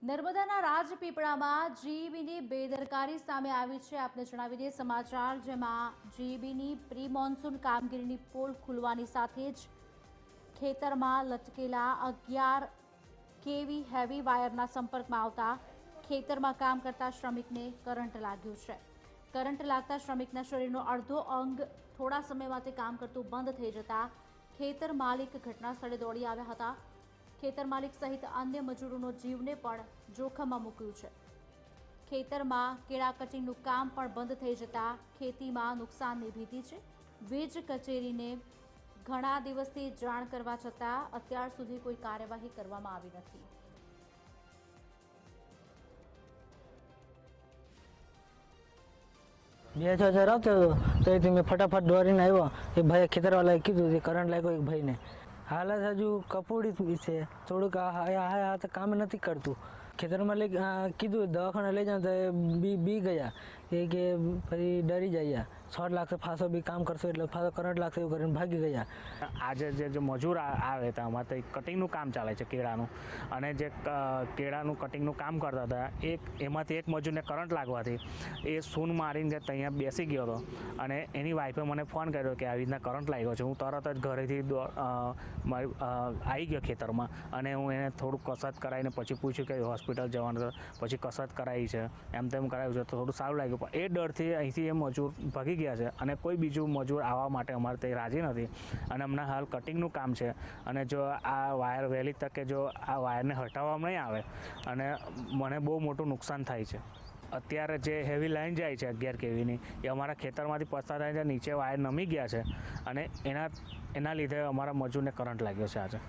નર્મદાના રાજપીપળામાં જીઈબીની બેદરકારી સામે આવી છે। આપને જણાવી દઈએ સમાચાર, જેમાં જીઈબીની પ્રી મોન્સૂન કામગીરીની પોલ ખુલવાની સાથે જ ખેતરમાં લટકેલા 11 કેવી હેવી વાયરના સંપર્કમાં આવતા ખેતરમાં કામ કરતા શ્રમિકને કરંટ લાગ્યો છે। કરંટ લાગતા શ્રમિકના શરીરનો અડધો અંગ થોડા સમય માટે કામ કરતું બંધ થઈ જતા ખેતર માલિક ઘટના સ્થળે દોડી આવ્યા હતા। ખેતર માલિક સહિત અન્ય મજૂરોનો જીવને પણ જોખમમાં મૂક્યું છે। ખેતરમાં કેળા કટિંગનું કામ પણ બંધ થઈ જતા ખેતીમાં નુકસાનની ભીતિ છે। વીજ કચેરીને ઘણા દિવસથી જાણ કરવા છતાં અત્યાર સુધી કોઈ કાર્યવાહી કરવામાં આવી નથી। બે હજાર આવતો તો મેં ફટાફટ દોડીને આવ્યો। એ ભાઈ ખેતરવાળાએ કીધું કરંટ લાગ્યો એક ભાઈને। હાલત હજુ કપૂડી છે, થોડુંક આ કામ નથી કરતું। ખેતરમાં કીધું દવાખાને લઈ જાવ તો બી ગયા કે પછી ડરી જાય, શોર્ટ લાગશે, ફાંસો બી કામ કરશે એટલે ફાંસો કરંટ લાગશે એવું કરીને ભાગી ગયા। આજે જે મજૂર આવે હતા અમારે તો કટિંગનું કામ ચાલે છે કેળાનું, અને જે કેળાનું કટિંગનું કામ કરતા હતા એમાંથી એક મજૂરને કરંટ લાગવાથી એ સૂન મારીને ત્યાં બેસી ગયો હતો, અને એની વાઈફે મને ફોન કર્યો કે આવી રીતના કરંટ લાગ્યો છે। હું તરત જ ઘરેથી આવી ગયો ખેતરમાં, અને હું એને થોડુંક કસરત કરાવીને પછી પૂછ્યું કે હોસ્પિટલ જવાનું, પછી કસરત કરાવી છે, એમ તેમ કરાવ્યું છે તો થોડું સારું લાગ્યું। પણ એ ડરથી અહીંથી એ મજૂર ભાગી ગયા છે, અને કોઈ બીજું મજૂર આવવા માટે અમારે તે રાજી નથી। અને હમણાં હાલ કટિંગનું કામ છે, અને જો આ વાયર વહેલી તકે જો આ વાયરને હટાવવામાં નહીં આવે અને મને બહુ મોટું નુકસાન થાય છે। અત્યારે જે હેવી લાઈન જાય છે 11 કેવીની, એ અમારા ખેતરમાંથી પસાર થાય છે, નીચે વાયર નમી ગયા છે, અને એના લીધે અમારા મજૂરને કરંટ લાગ્યો છે આજે।